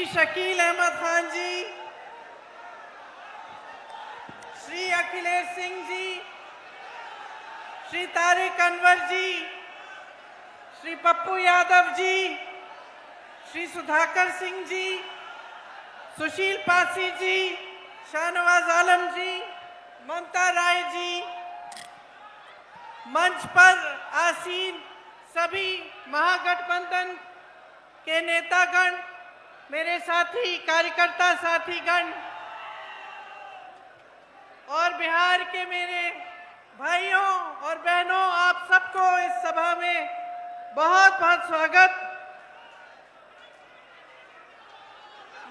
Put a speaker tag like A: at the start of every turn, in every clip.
A: शकील अहमद खान जी, श्री अखिलेश सिंह जी, श्री तारिक अनवर जी, श्री पप्पू यादव जी, श्री सुधाकर सिंह जी, सुशील पासी जी, शाहनवाज आलम जी, ममता राय जी, मंच पर आसीन सभी महागठबंधन के नेतागण, मेरे साथी कार्यकर्ता साथीगण और बिहार के मेरे भाइयों और बहनों, आप सबको इस सभा में बहुत बहुत स्वागत।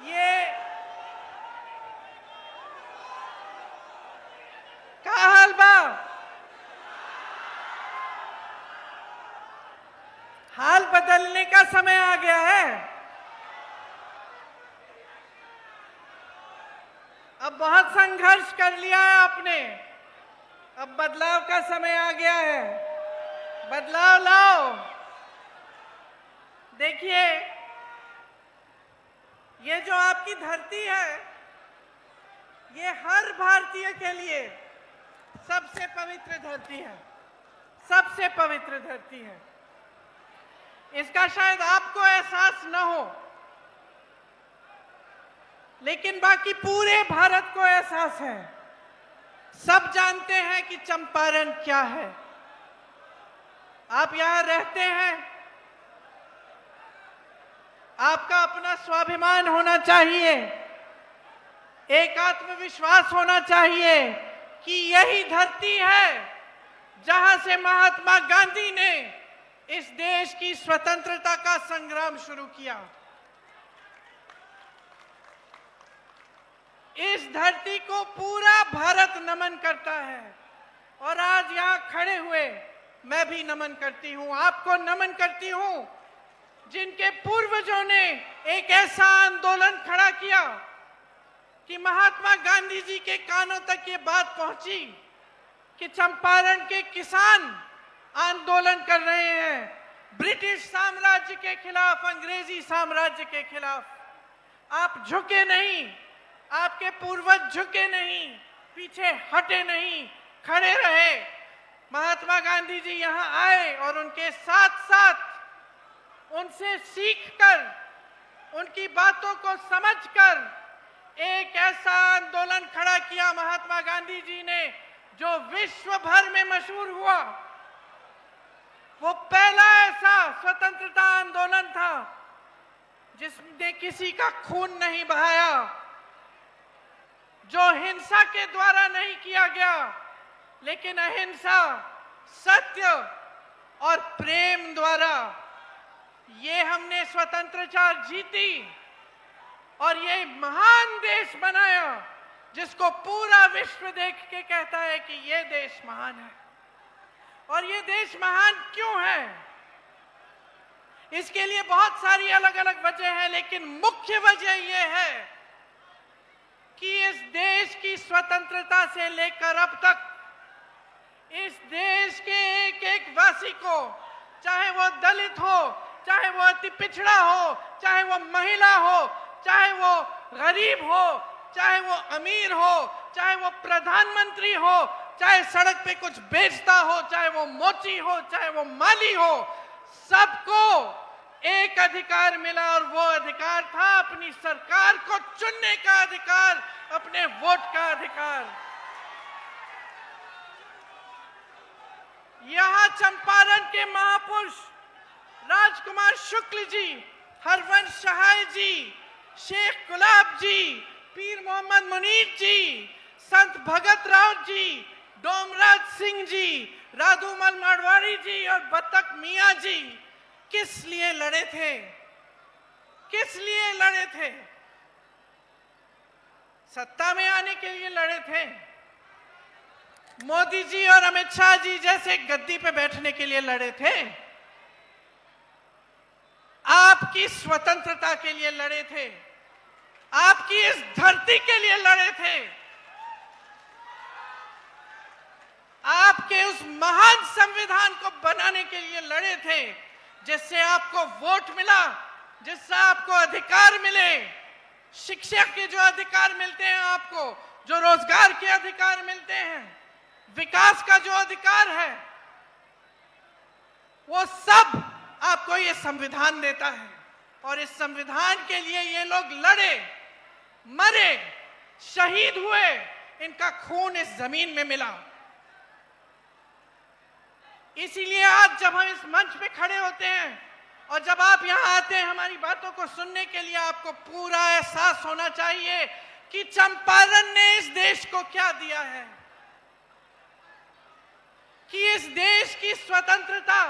A: ये का हाल बा? हाल बदलने का समय आ गया है। अब बहुत संघर्ष कर लिया है आपने, अब बदलाव का समय आ गया है। बदलाव लाओ। देखिए, ये जो आपकी धरती है, ये हर भारतीय के लिए सबसे पवित्र धरती है, सबसे पवित्र धरती है। इसका शायद आपको एहसास न हो, लेकिन बाकी पूरे भारत को एहसास है। सब जानते हैं कि चंपारण क्या है। आप यहां रहते हैं, आपका अपना स्वाभिमान होना चाहिए, एक आत्मविश्वास होना चाहिए कि यही धरती है जहां से महात्मा गांधी ने इस देश की स्वतंत्रता का संग्राम शुरू किया। इस धरती को पूरा भारत नमन करता है और आज यहां खड़े हुए मैं भी नमन करती हूं, आपको नमन करती हूं, जिनके पूर्वजों ने एक ऐसा आंदोलन खड़ा किया कि महात्मा गांधी जी के कानों तक ये बात पहुंची कि चंपारण के किसान आंदोलन कर रहे हैं ब्रिटिश साम्राज्य के खिलाफ, अंग्रेजी साम्राज्य के खिलाफ। आप झुके नहीं, आपके पूर्वज झुके नहीं, पीछे हटे नहीं, खड़े रहे। महात्मा गांधी जी यहां आए और उनके साथ साथ उनसे सीखकर, उनकी बातों को समझकर एक ऐसा आंदोलन खड़ा किया महात्मा गांधी जी ने जो विश्व भर में मशहूर हुआ। वो पहला ऐसा स्वतंत्रता आंदोलन था जिसने किसी का खून नहीं बहाया, जो हिंसा के द्वारा नहीं किया गया, लेकिन अहिंसा, सत्य और प्रेम द्वारा ये हमने स्वतंत्रता जीती और ये महान देश बनाया जिसको पूरा विश्व देख के कहता है कि ये देश महान है। और ये देश महान क्यों है? इसके लिए बहुत सारी अलग अलग वजह है, लेकिन मुख्य वजह यह है कि इस देश की स्वतंत्रता से लेकर अब तक इस देश के एक एक वासी को, चाहे वो दलित हो, चाहे वो अति पिछड़ा हो, चाहे वो महिला हो, चाहे वो गरीब हो, चाहे वो अमीर हो, चाहे वो प्रधानमंत्री हो, चाहे सड़क पे कुछ बेचता हो, चाहे वो मोची हो, चाहे वो माली हो, सबको एक अधिकार मिला और वो अधिकार था अपनी सरकार को चुनने का अधिकार, अपने वोट का अधिकार। यहां चंपारण के महापुरुष राजकुमार शुक्ल जी, हरवंश सहाय जी, शेख गुलाब जी, पीर मोहम्मद मुनीर जी, संत भगत राव जी, डोमराज सिंह जी, राधूमल मारवाड़ी जी और बतक मियां जी किस लिए लड़े थे? किस लिए लड़े थे? सत्ता में आने के लिए लड़े थे। मोदी जी और अमित शाह जी जैसे गद्दी पे बैठने के लिए लड़े थे। आपकी स्वतंत्रता के लिए लड़े थे, आपकी इस धरती के लिए लड़े थे, आपके उस महान संविधान को बनाने के लिए लड़े थे, जिससे आपको वोट मिला, जिससे आपको अधिकार मिले, शिक्षा के जो अधिकार मिलते हैं आपको, जो रोजगार के अधिकार मिलते हैं, विकास का जो अधिकार है, वो सब आपको ये संविधान देता है। और इस संविधान के लिए ये लोग लड़े, मरे, शहीद हुए, इनका खून इस जमीन में मिला। इसीलिए आज जब हम इस मंच पे खड़े होते हैं और जब आप यहां आते हैं हमारी बातों को सुनने के लिए, आपको पूरा एहसास होना चाहिए कि चंपारण ने इस देश को क्या दिया है, कि इस देश की स्वतंत्रता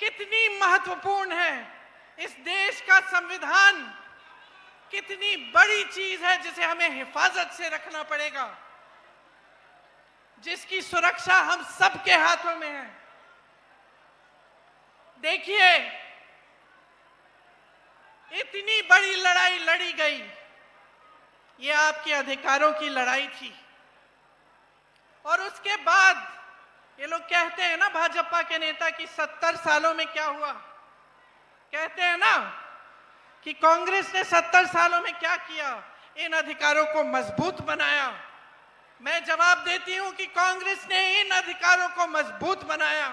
A: कितनी महत्वपूर्ण है, इस देश का संविधान कितनी बड़ी चीज है जिसे हमें हिफाजत से रखना पड़ेगा, जिसकी सुरक्षा हम सबके हाथों में है। देखिए, इतनी बड़ी लड़ाई लड़ी गई, ये आपके अधिकारों की लड़ाई थी। और उसके बाद ये लोग कहते हैं ना, भाजपा के नेता, कि 70 सालों में क्या हुआ। कहते हैं ना कि कांग्रेस ने 70 सालों में क्या किया, इन अधिकारों को मजबूत बनाया। मैं जवाब देती हूं कि कांग्रेस ने इन अधिकारों को मजबूत बनाया,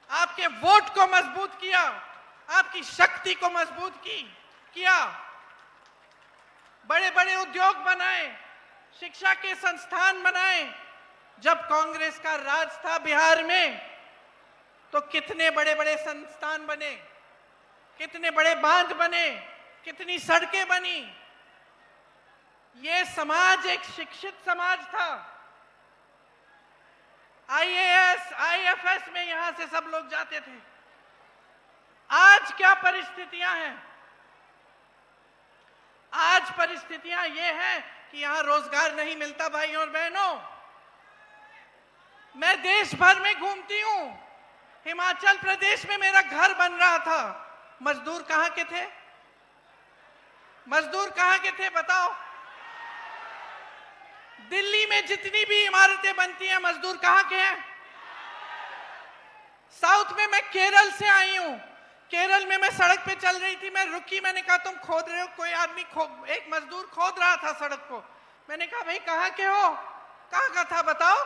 A: आपके वोट को मजबूत किया, आपकी शक्ति को मजबूत किया, बड़े बड़े उद्योग बनाए, शिक्षा के संस्थान बनाए। जब कांग्रेस का राज था बिहार में तो कितने बड़े बड़े संस्थान बने, कितने बड़े बांध बने, कितनी सड़कें बनी। ये समाज एक शिक्षित समाज था। आईएएस, आईएफएस में यहां से सब लोग जाते थे। आज क्या परिस्थितियां हैं? आज परिस्थितियां ये हैं कि यहां रोजगार नहीं मिलता। भाइयों और बहनों, मैं देश भर में घूमती हूं। हिमाचल प्रदेश में मेरा घर बन रहा था, मजदूर कहां के थे? मजदूर कहां के थे बताओ? दिल्ली में जितनी भी इमारतें बनती हैं, मजदूर कहां के हैं? साउथ में मैं केरल से आई हूं। केरल में मैं सड़क पे चल रही थी, मैं रुकी, मैंने कहा तुम खोद रहे हो? कोई आदमी एक मजदूर खोद रहा था सड़क को। मैंने कहा भाई कहां के हो? कहां का था बताओ?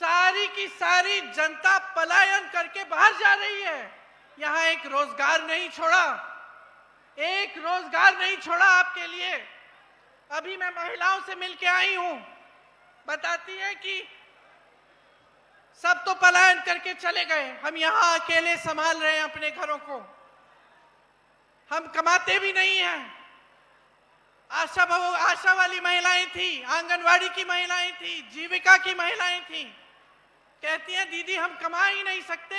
A: सारी की सारी जनता पलायन करके बाहर जा रही है। यहां एक रोजगार नहीं छोड़ा, एक रोजगार नहीं छोड़ा आपके लिए। अभी मैं महिलाओं से मिलके आई हूं, बताती है कि सब तो पलायन करके चले गए, हम यहां अकेले संभाल रहे हैं अपने घरों को, हम कमाते भी नहीं हैं। आशा वाली महिलाएं थी, आंगनवाड़ी की महिलाएं थी, जीविका की महिलाएं थी, कहती हैं दीदी हम कमा ही नहीं सकते,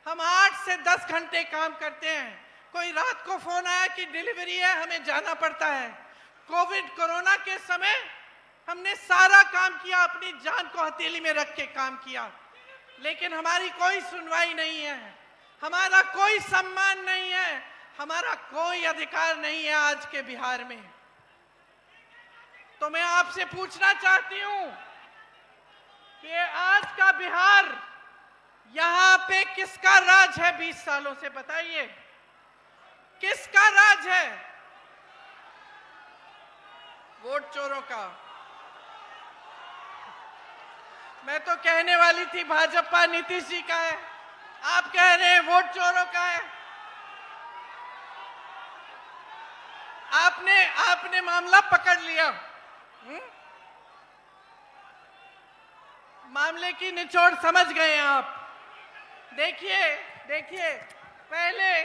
A: हम 8 से 10 घंटे काम करते हैं। कोई रात को फोन आया कि डिलीवरी है, हमें जाना पड़ता है। कोविड कोरोना के समय हमने सारा काम किया, अपनी जान को हथेली में रख के काम किया, लेकिन हमारी कोई सुनवाई नहीं है, हमारा कोई सम्मान नहीं है, हमारा कोई अधिकार नहीं है आज के बिहार में। तो मैं आपसे पूछना चाहती हूं कि आज का बिहार, यहां पे किसका राज है 20 सालों से? बताइए किसका राज है? वोट चोरों का। मैं तो कहने वाली थी भाजपा नीतीश जी का है, आप कह रहे हैं वोट चोरों का है। आपने मामला पकड़ लिया। मामले की निचोड़ समझ गए हैं आप। देखिए पहले,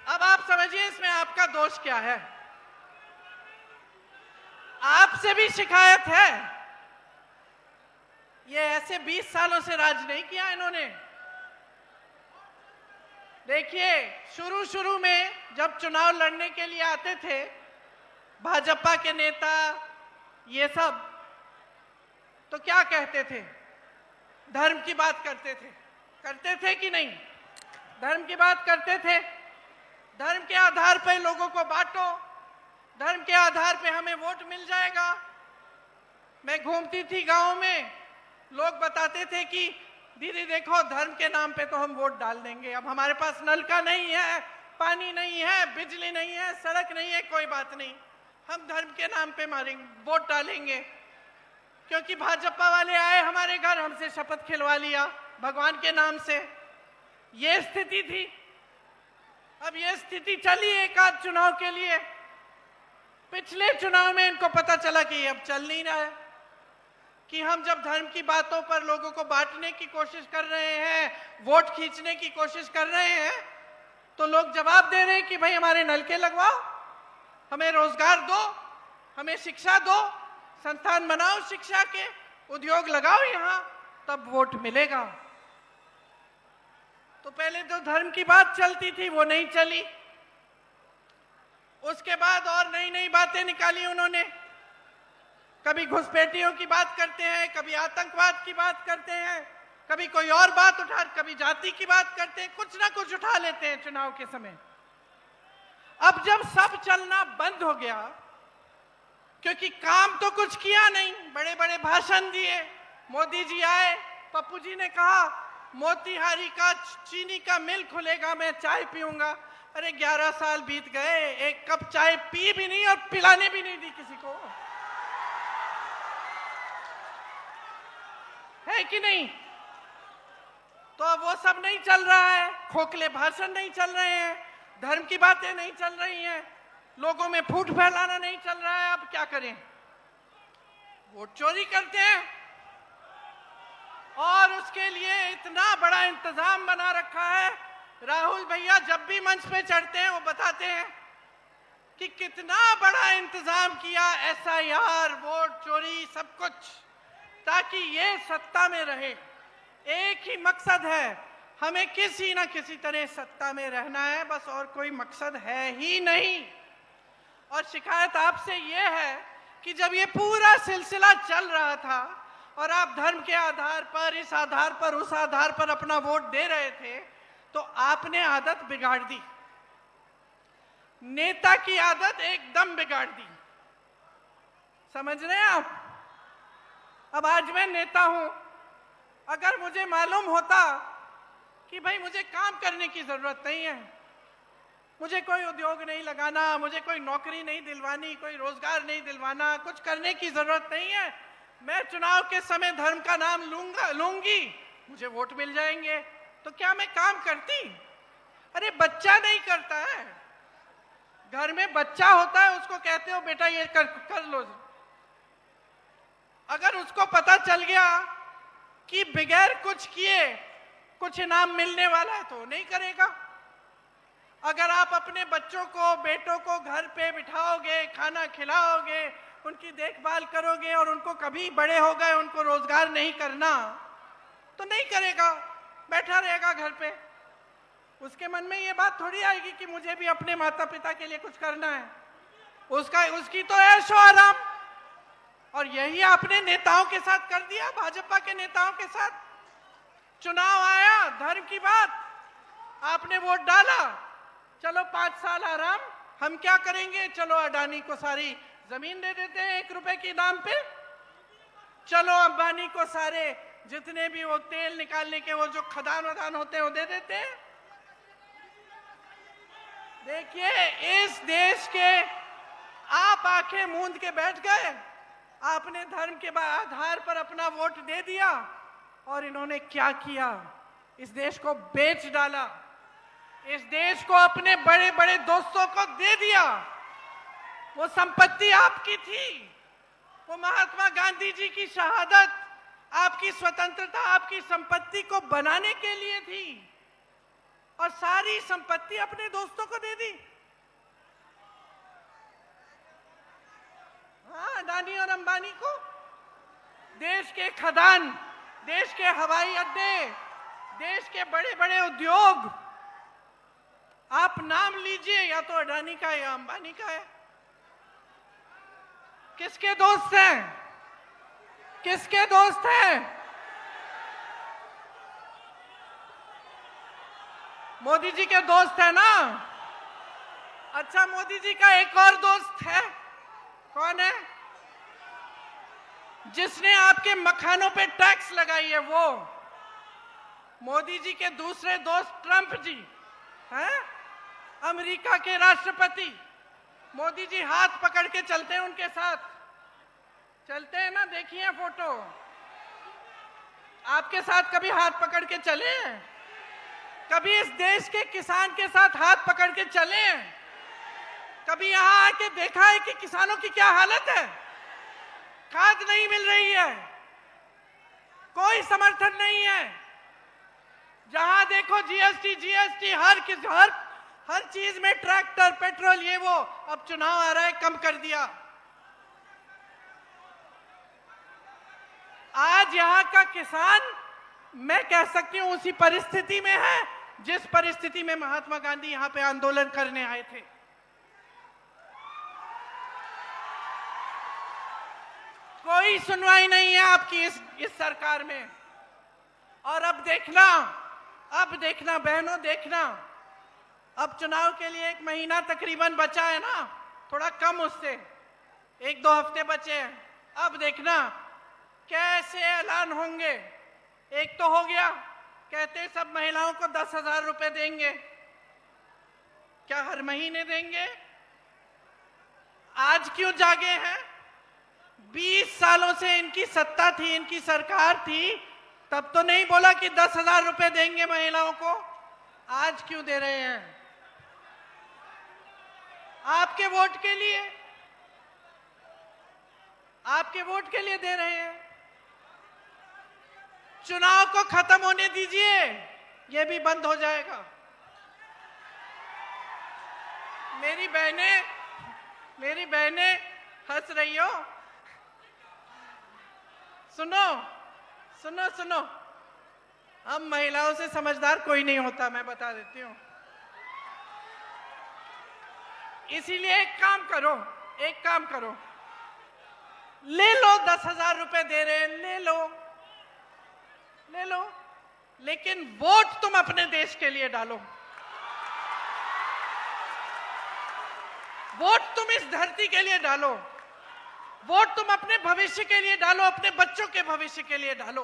A: अब आप समझिए इसमें आपका दोष क्या है। आपसे भी शिकायत है, ये ऐसे 20 सालों से राज नहीं किया इन्होंने। देखिए शुरू में जब चुनाव लड़ने के लिए आते थे भाजपा के नेता ये सब, तो क्या कहते थे? धर्म की बात करते थे कि नहीं? धर्म की बात करते थे। धर्म के आधार पर लोगों को बांटो, धर्म के आधार पे हमें वोट मिल जाएगा। मैं घूमती थी गांव में, लोग बताते थे कि दीदी देखो, धर्म के नाम पे तो हम वोट डाल देंगे, अब हमारे पास नल का नहीं है, पानी नहीं है, बिजली नहीं है, सड़क नहीं है, कोई बात नहीं, हम धर्म के नाम पे मारेंगे, वोट डालेंगे, क्योंकि भाजपा वाले आए हमारे घर, हमसे शपथ खिलवा लिया भगवान के नाम से। ये स्थिति थी। अब ये स्थिति चली एक आध चुनाव के लिए। पिछले चुनाव में इनको पता चला कि अब चल नहीं रहा है, कि हम जब धर्म की बातों पर लोगों को बांटने की कोशिश कर रहे हैं, वोट खींचने की कोशिश कर रहे हैं, तो लोग जवाब दे रहे हैं कि भाई हमारे नलके लगवाओ, हमें रोजगार दो, हमें शिक्षा दो, संस्थान बनाओ शिक्षा के, उद्योग लगाओ यहां, तब वोट मिलेगा। तो पहले जो धर्म की बात चलती थी वो नहीं चली, उसके बाद और नई नई बातें निकाली उन्होंने। कभी घुसपैठियों की बात करते हैं, कभी आतंकवाद की बात करते हैं, कभी कोई और बात उठा, कभी जाति की बात करते हैं, कुछ ना कुछ उठा लेते हैं चुनाव के समय। अब जब सब चलना बंद हो गया, क्योंकि काम तो कुछ किया नहीं, बड़े बड़े भाषण दिए, मोदी जी आए, पप्पू जी ने कहा मोतीहारी का चीनी का मिल खुलेगा, मैं चाय पीऊंगा। अरे 11 साल बीत गए, एक कप चाय पी भी नहीं और पिलाने भी नहीं दी किसी को, है कि नहीं? तो अब वो सब नहीं चल रहा है, खोखले भाषण नहीं चल रहे हैं, धर्म की बातें नहीं चल रही हैं, लोगों में फूट फैलाना नहीं चल रहा है। अब क्या करें? वोट चोरी करते हैं, और उसके लिए इतना बड़ा इंतजाम बना रखा है। राहुल भैया जब भी मंच पे चढ़ते हैं वो बताते हैं कि कितना बड़ा इंतजाम किया, SIR, वोट चोरी, सब कुछ, ताकि ये सत्ता में रहे। एक ही मकसद है, हमें किसी ना किसी तरह सत्ता में रहना है, बस, और कोई मकसद है ही नहीं। और शिकायत आपसे ये है कि जब ये पूरा सिलसिला चल रहा था और आप धर्म के आधार पर, इस आधार पर, उस आधार पर अपना वोट दे रहे थे, तो आपने आदत बिगाड़ दी, नेता की आदत एकदम बिगाड़ दी। समझ रहे हैं आप? अब आज मैं नेता हूं, अगर मुझे मालूम होता कि भाई मुझे काम करने की जरूरत नहीं है, मुझे कोई उद्योग नहीं लगाना, मुझे कोई नौकरी नहीं दिलवानी, कोई रोजगार नहीं दिलवाना, कुछ करने की जरूरत नहीं है, मैं चुनाव के समय धर्म का नाम लूंगी, मुझे वोट मिल जाएंगे, तो क्या मैं काम करती? अरे बच्चा नहीं करता है, घर में बच्चा होता है, उसको कहते हो बेटा ये कर लो। अगर उसको पता चल गया कि बगैर कुछ किए कुछ इनाम मिलने वाला है तो नहीं करेगा। अगर आप अपने बच्चों को, बेटों को घर पे बिठाओगे, खाना खिलाओगे, उनकी देखभाल करोगे, और उनको कभी बड़े हो गए उनको रोजगार नहीं करना, तो नहीं करेगा, बैठा रहेगा घर पे। उसके मन में ये बात थोड़ी आएगी कि मुझे भी अपने माता पिता के लिए कुछ करना है। उसकी तो ऐशो आराम। और यही आपने नेताओं के साथ कर दिया, भाजपा के नेताओं के साथ। चुनाव आया, धर्म की बात, आपने वोट डाला, चलो 5 साल आराम, हम क्या करेंगे, चलो अडानी को सारी जमीन दे देते हैं 1 रुपए की दाम पे, चलो अंबानी को सारे जितने भी वो तेल निकालने के वो जो खदान वदान होते हैं वो दे देते हैं। देखिए, इस देश के आप आंखें मूंद के बैठ गए, आपने धर्म के आधार पर अपना वोट दे दिया, और इन्होंने क्या किया, इस देश को बेच डाला, इस देश को अपने बड़े बड़े दोस्तों को दे दिया। वो संपत्ति आपकी थी, वो महात्मा गांधी जी की शहादत, आपकी स्वतंत्रता, आपकी संपत्ति को बनाने के लिए थी, और सारी संपत्ति अपने दोस्तों को दे दी। हाँ, अडानी और अंबानी को। देश के खदान, देश के हवाई अड्डे, देश के बड़े बड़े उद्योग, आप नाम लीजिए, या तो अडानी का या अंबानी का है। किसके दोस्त हैं? किसके दोस्त हैं? मोदी जी के दोस्त है ना? अच्छा, मोदी जी का एक और दोस्त है, कौन है? जिसने आपके मखानों पे टैक्स लगाई है, वो मोदी जी के दूसरे दोस्त ट्रंप जी हैं, अमेरिका के राष्ट्रपति। मोदी जी हाथ पकड़ के चलते हैं, उनके साथ चलते हैं ना, देखिए फोटो। आपके साथ कभी हाथ पकड़ के चले हैं? कभी इस देश के किसान के साथ हाथ पकड़ के चले हैं? कभी यहां आके देखा है कि किसानों की क्या हालत है? खाद नहीं मिल रही है, कोई समर्थन नहीं है, जहां देखो जीएसटी जीएसटी, हर चीज में ट्रैक्टर, पेट्रोल, ये वो। अब चुनाव आ रहा है, कम कर दिया। आज यहाँ का किसान, मैं कह सकती हूं, उसी परिस्थिति में है जिस परिस्थिति में महात्मा गांधी यहाँ पे आंदोलन करने आए थे। कोई सुनवाई नहीं है आपकी इस सरकार में। और अब देखना बहनों, देखना, अब चुनाव के लिए 1 महीना तकरीबन बचा है ना, थोड़ा कम, उससे 1-2 हफ्ते बचे हैं। अब देखना कैसे ऐलान होंगे। एक तो हो गया, कहते सब महिलाओं को 10,000 रुपए देंगे। क्या हर महीने देंगे? आज क्यों जागे हैं? 20 सालों से इनकी सत्ता थी, इनकी सरकार थी, तब तो नहीं बोला कि 10,000 रुपए देंगे महिलाओं को। आज क्यों दे रहे हैं? आपके वोट के लिए, आपके वोट के लिए दे रहे हैं। चुनाव को खत्म होने दीजिए, ये भी बंद हो जाएगा। मेरी बहनें हंस रही हो। सुनो, हम महिलाओं से समझदार कोई नहीं होता, मैं बता देती हूं। इसीलिए एक काम करो, ले लो। 10,000 रुपए दे रहे हैं, ले लो, लेकिन वोट तुम अपने देश के लिए डालो। वोट तुम इस धरती के लिए डालो। वोट तुम अपने भविष्य के लिए डालो, अपने बच्चों के भविष्य के लिए डालो।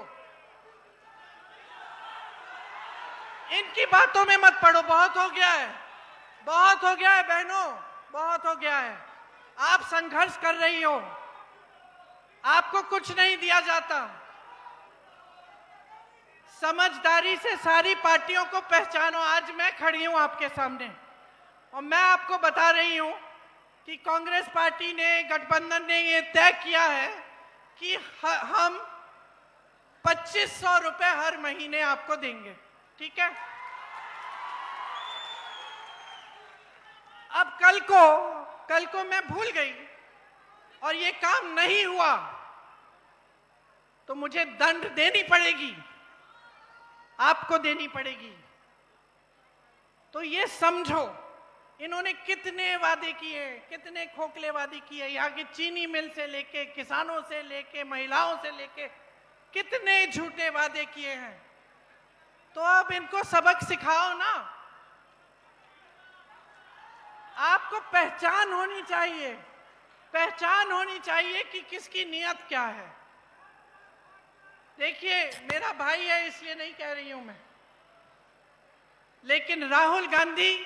A: इनकी बातों में मत पड़ो, बहुत हो गया है बहनों, बहुत हो गया है। आप संघर्ष कर रही हो, आपको कुछ नहीं दिया जाता। समझदारी से सारी पार्टियों को पहचानो। आज मैं खड़ी हूं आपके सामने और मैं आपको बता रही हूं कि कांग्रेस पार्टी ने, गठबंधन ने ये तय किया है कि हम 2500 रुपए हर महीने आपको देंगे, ठीक है? अब कल को मैं भूल गई और ये काम नहीं हुआ तो मुझे दंड देनी पड़ेगी, आपको देनी पड़ेगी। तो ये समझो, इन्होंने कितने वादे किए, कितने खोखले वादे किए। यहाँ की चीनी मिल से लेके, किसानों से लेके, महिलाओं से लेके, कितने झूठे वादे किए हैं। तो अब इनको सबक सिखाओ ना। आपको पहचान होनी चाहिए कि किसकी नियत क्या है। देखिए, मेरा भाई है इसलिए नहीं कह रही हूं मैं, लेकिन राहुल गांधी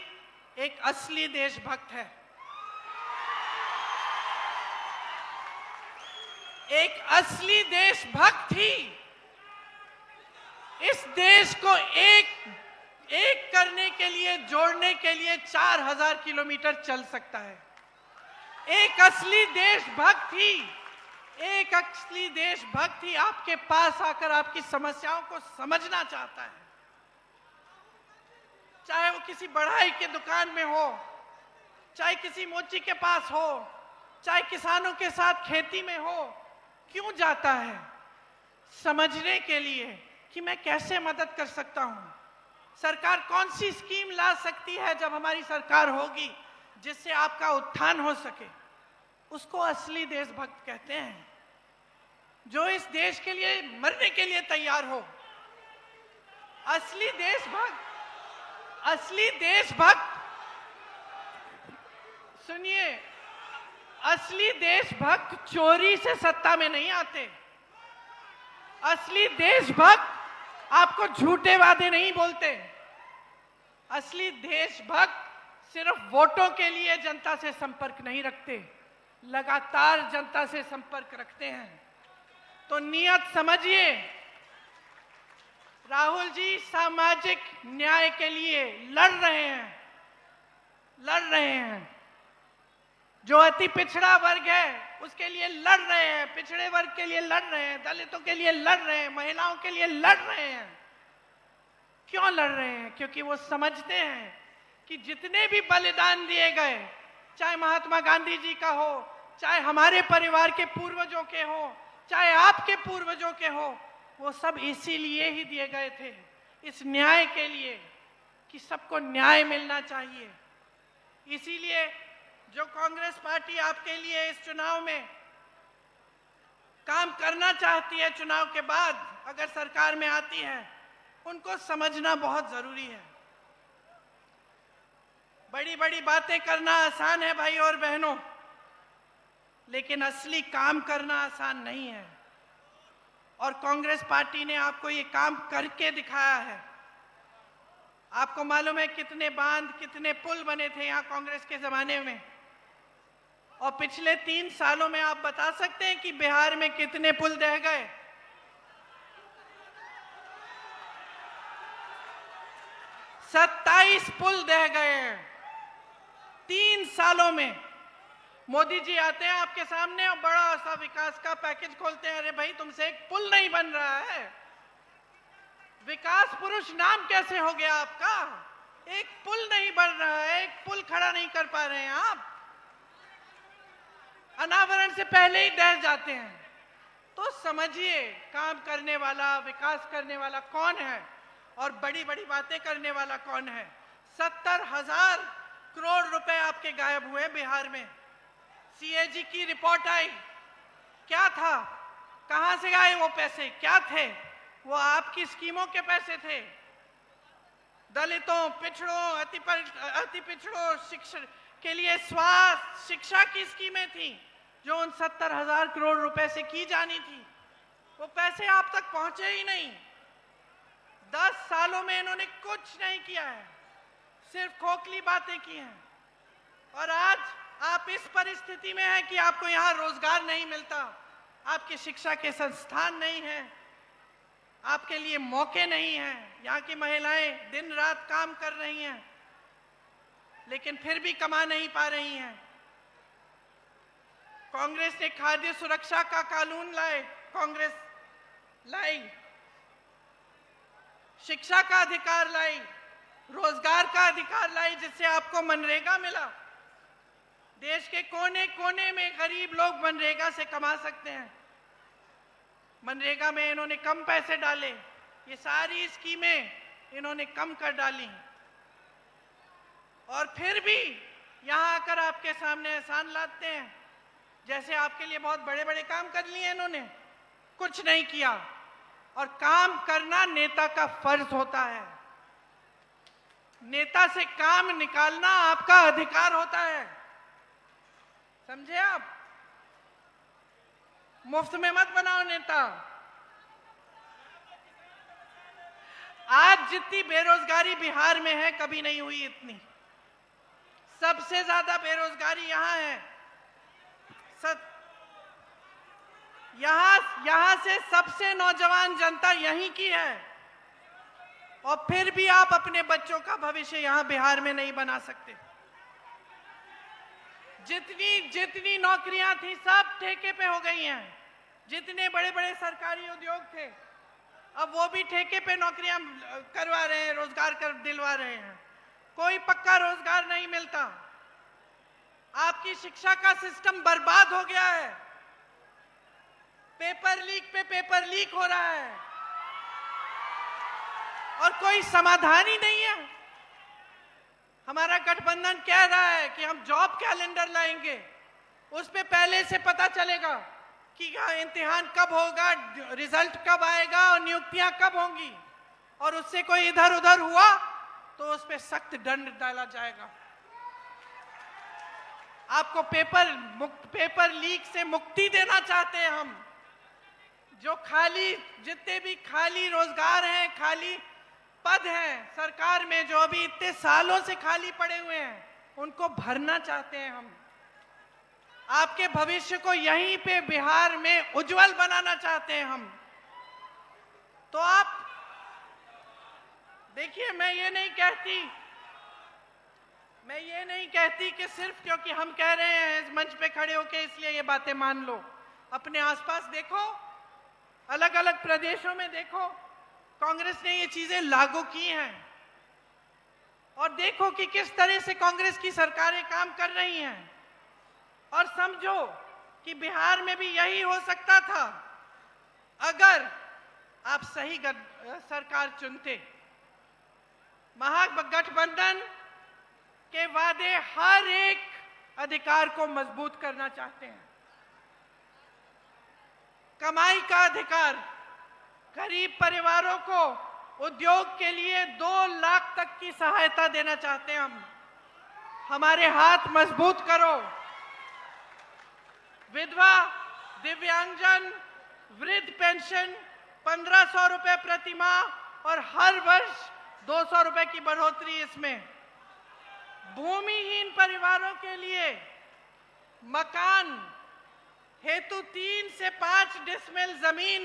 A: एक असली देशभक्त है। एक असली देशभक्त ही इस देश को एक करने के लिए, जोड़ने के लिए 4000 किलोमीटर चल सकता है। एक असली देशभक्त ही आपके पास आकर आपकी समस्याओं को समझना चाहता है। चाहे वो किसी बढ़ाई के दुकान में हो, चाहे किसी मोची के पास हो, चाहे किसानों के साथ खेती में हो, क्यों जाता है? समझने के लिए कि मैं कैसे मदद कर सकता हूं। सरकार कौन सी स्कीम ला सकती है जब हमारी सरकार होगी जिससे आपका उत्थान हो सके। उसको असली देशभक्त कहते हैं, जो इस देश के लिए मरने के लिए तैयार हो। असली देशभक्त, सुनिए, असली देशभक्त चोरी से सत्ता में नहीं आते। असली देशभक्त आपको झूठे वादे नहीं बोलते। असली देशभक्त सिर्फ वोटों के लिए जनता से संपर्क नहीं रखते, लगातार जनता से संपर्क रखते हैं। तो नियत समझिए, राहुल जी सामाजिक न्याय के लिए लड़ रहे हैं। जो अति पिछड़ा वर्ग है उसके लिए लड़ रहे हैं, पिछड़े वर्ग के लिए लड़ रहे हैं, दलितों के लिए लड़ रहे हैं, महिलाओं के लिए लड़ रहे हैं। क्यों लड़ रहे हैं? क्योंकि वो समझते हैं कि जितने भी बलिदान दिए गए, चाहे महात्मा गांधी जी का हो, चाहे हमारे परिवार के पूर्वजों के हो, चाहे आपके पूर्वजों के हो, वो सब इसीलिए ही दिए गए थे, इस न्याय के लिए कि सबको न्याय मिलना चाहिए। इसीलिए जो कांग्रेस पार्टी आपके लिए इस चुनाव में काम करना चाहती है, चुनाव के बाद अगर सरकार में आती है, उनको समझना बहुत जरूरी है। बड़ी बड़ी बातें करना आसान है भाई और बहनों, लेकिन असली काम करना आसान नहीं है। और कांग्रेस पार्टी ने आपको ये काम करके दिखाया है। आपको मालूम है कितने बांध, कितने पुल बने थे यहाँ कांग्रेस के जमाने में, और पिछले 3 सालों में आप बता सकते हैं कि बिहार में कितने पुल ढह गए? 27 पुल ढह गए हैं 3 सालों में। मोदी जी आते हैं आपके सामने और बड़ा सा विकास का पैकेज खोलते हैं। अरे भाई, तुमसे एक पुल नहीं बन रहा है। विकास पुरुष नाम कैसे हो गया आपका? एक पुल नहीं बन रहा है, एक पुल खड़ा नहीं कर पा रहे हैं आप। अनावरण से पहले ही डर जाते हैं। तो समझिए, काम करने वाला, विकास करने वाला कौन है और बड़ी बड़ी बातें करने वाला कौन है। 70,000 करोड़ रुपए आपके गायब हुए बिहार में। सीएजी की रिपोर्ट आई, क्या था, कहां से आए वो पैसे, क्या थे? वो आपकी स्कीमों के पैसे थे। दलितों, पिछड़ों, अति पिछड़ों शिक्षा के लिए स्वास्थ्य, शिक्षा की स्कीमें थी जो उन 70,000 करोड़ रुपए से की जानी थी। वो पैसे आप तक पहुंचे ही नहीं। 10 सालों में इन्होंने कुछ नहीं किया है, सिर्फ खोखली बातें की हैं। और आज आप इस परिस्थिति में हैं कि आपको यहाँ रोजगार नहीं मिलता, आपकी शिक्षा के संस्थान नहीं हैं, आपके लिए मौके नहीं हैं। यहाँ की महिलाएं दिन रात काम कर रही हैं, लेकिन फिर भी कमा नहीं पा रही हैं। कांग्रेस ने खाद्य सुरक्षा का कानून कांग्रेस लाई, शिक्षा का अधिकार लाई, रोजगार का अधिकार लाई, जिससे आपको मनरेगा मिला। देश के कोने कोने में गरीब लोग मनरेगा से कमा सकते हैं। मनरेगा में इन्होंने कम पैसे डाले, ये सारी स्कीमें इन्होंने कम कर डाली, और फिर भी यहाँ आकर आपके सामने एहसान लाते हैं जैसे आपके लिए बहुत बड़े बड़े काम कर लिए इन्होंने। कुछ नहीं किया। और काम करना नेता का फर्ज होता है। नेता से काम निकालना आपका अधिकार होता है, समझे आप? मुफ्त में मत बनाओ नेता। आज जितनी बेरोजगारी बिहार में है, कभी नहीं हुई इतनी। सबसे ज्यादा बेरोजगारी यहां है। यहां से सबसे नौजवान जनता यहीं की है, और फिर भी आप अपने बच्चों का भविष्य यहां बिहार में नहीं बना सकते। जितनी नौकरियां थी सब ठेके पे हो गई हैं। जितने बड़े बड़े सरकारी उद्योग थे, अब वो भी ठेके पे नौकरियां करवा रहे हैं, रोजगार दिलवा रहे हैं। कोई पक्का रोजगार नहीं मिलता। आपकी शिक्षा का सिस्टम बर्बाद हो गया है। पेपर लीक पे पेपर लीक हो रहा है, और कोई समाधान ही नहीं है। हमारा गठबंधन कह रहा है कि हम जॉब कैलेंडर लाएंगे, उस पे पहले से पता चलेगा कि इम्तिहान कब होगा, रिजल्ट कब आएगा और नियुक्तियां कब होंगी, और उससे कोई इधर उधर हुआ तो उस पे सख्त दंड डाला जाएगा। आपको पेपर लीक से मुक्ति देना चाहते हैं हम, जो खाली जितने भी खाली रोजगार हैं, खाली पद हैं सरकार में, जो अभी इतने सालों से खाली पड़े हुए हैं, उनको भरना चाहते हैं हम। आपके भविष्य को यहीं पे बिहार में उज्जवल बनाना चाहते हैं हम। तो आप देखिए, मैं ये नहीं कहती कि सिर्फ क्योंकि हम कह रहे हैं इस मंच पे खड़े होके इसलिए ये बातें मान लो। अपने आसपास देखो, अलग अलग प्रदेशों में देखो, कांग्रेस ने ये चीजें लागू की हैं और देखो कि किस तरह से कांग्रेस की सरकारें काम कर रही हैं। और समझो कि बिहार में भी यही हो सकता था अगर आप सही सरकार चुनते। महागठबंधन के वादे हर एक अधिकार को मजबूत करना चाहते हैं। कमाई का अधिकार, गरीब परिवारों को उद्योग के लिए 2 लाख तक की सहायता देना चाहते हैं हम। हमारे हाथ मजबूत करो। विधवा, दिव्यांगजन, वृद्ध पेंशन 1500 रुपए प्रति माह और हर वर्ष 200 रुपए की बढ़ोतरी इसमें। भूमिहीन परिवारों के लिए मकान हेतु 3 से 5 डिसमिल जमीन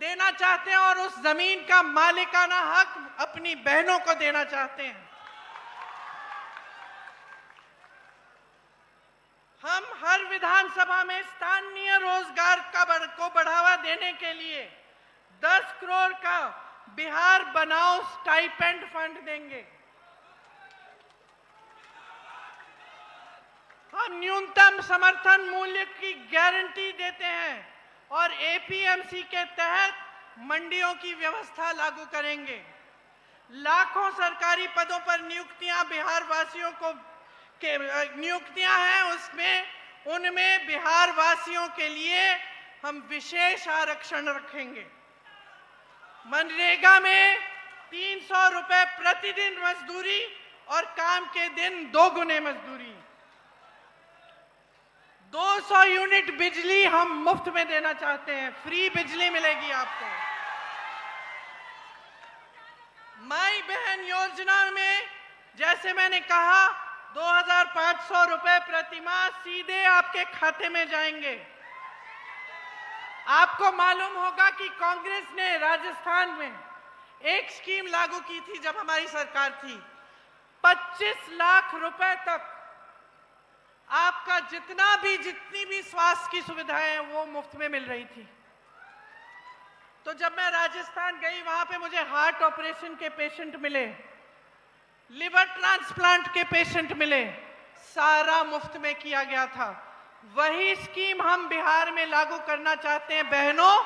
A: देना चाहते हैं और उस जमीन का मालिकाना हक अपनी बहनों को देना चाहते हैं। हम हर विधानसभा में स्थानीय रोजगार को बढ़ावा देने के लिए 10 करोड़ का बिहार बनाओ स्टाइपेंड फंड देंगे। हम न्यूनतम समर्थन मूल्य की गारंटी देते हैं और एपीएमसी के तहत मंडियों की व्यवस्था लागू करेंगे। लाखों सरकारी पदों पर नियुक्तियां बिहार वासियों को नियुक्तियां हैं, उनमें बिहार वासियों के लिए हम विशेष आरक्षण रखेंगे। मनरेगा में 300 रुपए प्रतिदिन मजदूरी और काम के दिन 2 गुने मजदूरी। 200 यूनिट बिजली हम मुफ्त में देना चाहते हैं, फ्री बिजली मिलेगी आपको। माई बहन योजना में जैसे मैंने कहा 2500 रुपए प्रति माह सीधे आपके खाते में जाएंगे। आपको मालूम होगा कि कांग्रेस ने राजस्थान में एक स्कीम लागू की थी जब हमारी सरकार थी। 25 लाख रुपए तक आपका जितनी भी स्वास्थ्य की सुविधाएं हैं वो मुफ्त में मिल रही थी। तो जब मैं राजस्थान गई, वहां पे मुझे हार्ट ऑपरेशन के पेशेंट मिले, लिवर ट्रांसप्लांट के पेशेंट मिले, सारा मुफ्त में किया गया था। वही स्कीम हम बिहार में लागू करना चाहते हैं। बहनों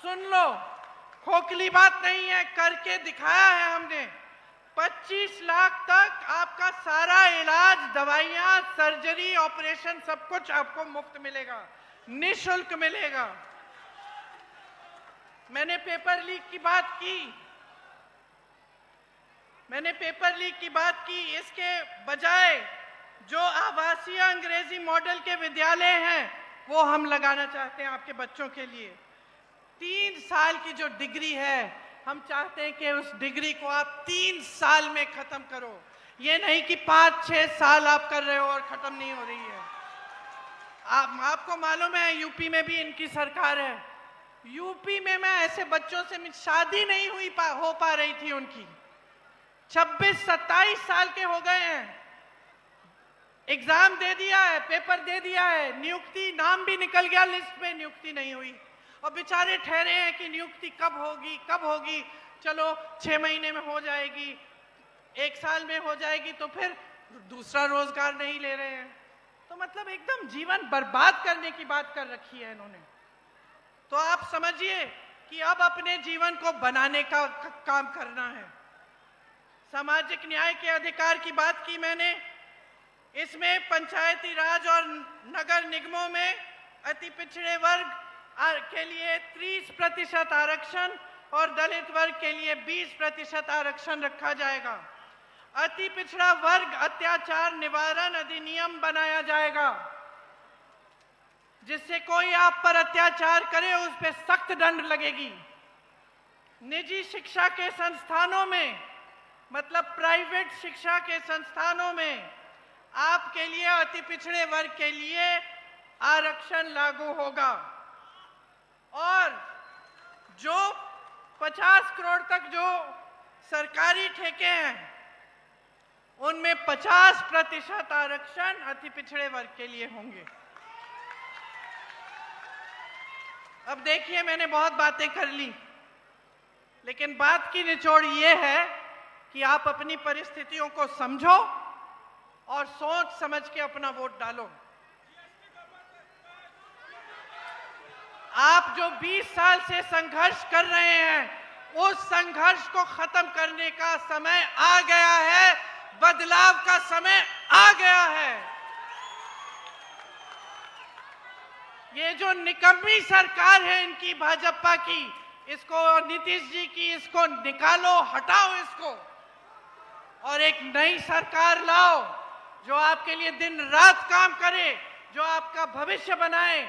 A: सुन लो, खोखली बात नहीं है, करके दिखाया है हमने। 25 लाख तक आपका सारा इलाज, दवाइयां, सर्जरी, ऑपरेशन सब कुछ आपको मुफ्त मिलेगा, निःशुल्क मिलेगा। मैंने पेपर लीक की बात की। इसके बजाय जो आवासीय अंग्रेजी मॉडल के विद्यालय हैं वो हम लगाना चाहते हैं आपके बच्चों के लिए। 3 साल की जो डिग्री है, हम चाहते हैं कि उस डिग्री को आप 3 साल में खत्म करो। ये नहीं कि 5-6 साल आप कर रहे हो और खत्म नहीं हो रही है। आपको मालूम है यूपी में भी इनकी सरकार है। यूपी में मैं ऐसे बच्चों से शादी नहीं हो पा रही थी उनकी। 26-27 साल के हो गए हैं, एग्जाम दे दिया है, पेपर दे दिया है, नियुक्ति नाम भी निकल गया लिस्ट में, नियुक्ति नहीं हुई और बेचारे ठहरे हैं कि नियुक्ति कब होगी। चलो 6 महीने में हो जाएगी, 1 साल में हो जाएगी, तो फिर दूसरा रोजगार नहीं ले रहे हैं। तो मतलब एकदम जीवन बर्बाद करने की बात कर रखी है इन्होंने। तो आप समझिए कि अब अपने जीवन को बनाने का काम करना है। सामाजिक न्याय के अधिकार की बात की मैंने। इसमें पंचायती राज और नगर निगमों में अति पिछड़े वर्ग के लिए 30% आरक्षण और दलित वर्ग के लिए 20% आरक्षण रखा जाएगा। अति पिछड़ा वर्ग अत्याचार निवारण अधिनियम बनाया जाएगा, जिससे कोई आप पर अत्याचार करे उस पर सख्त दंड लगेगी। निजी शिक्षा के संस्थानों में, मतलब प्राइवेट शिक्षा के संस्थानों में आपके लिए, अति पिछड़े वर्ग के लिए आरक्षण लागू होगा। और जो 50 करोड़ तक जो सरकारी ठेके हैं, उनमें 50% आरक्षण अति पिछड़े वर्ग के लिए होंगे। अब देखिए, मैंने बहुत बातें कर ली, लेकिन बात की निचोड़ ये है कि आप अपनी परिस्थितियों को समझो और सोच समझ के अपना वोट डालो। आप जो 20 साल से संघर्ष कर रहे हैं, उस संघर्ष को खत्म करने का समय आ गया है, बदलाव का समय आ गया है। ये जो निकम्मी सरकार है इनकी, भाजपा की, इसको, नीतीश जी की, इसको निकालो, हटाओ इसको, और एक नई सरकार लाओ जो आपके लिए दिन रात काम करे, जो आपका भविष्य बनाए,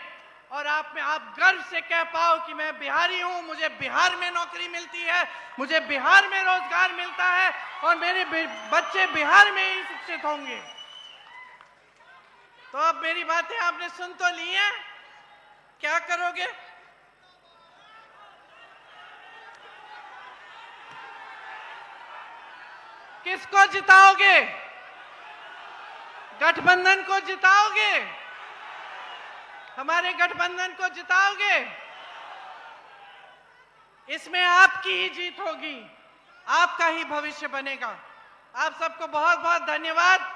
A: और आप गर्व से कह पाओ कि मैं बिहारी हूं, मुझे बिहार में नौकरी मिलती है, मुझे बिहार में रोजगार मिलता है, और मेरे बच्चे बिहार में ही शिक्षित होंगे। तो अब मेरी बातें आपने सुन तो ली हैं, क्या करोगे? किसको जिताओगे? गठबंधन को जिताओगे? हमारे गठबंधन को जिताओगे? इसमें आपकी ही जीत होगी, आपका ही भविष्य बनेगा। आप सबको बहुत बहुत धन्यवाद।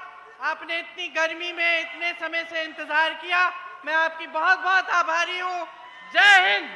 A: आपने इतनी गर्मी में इतने समय से इंतजार किया, मैं आपकी बहुत बहुत आभारी हूं। जय हिंद।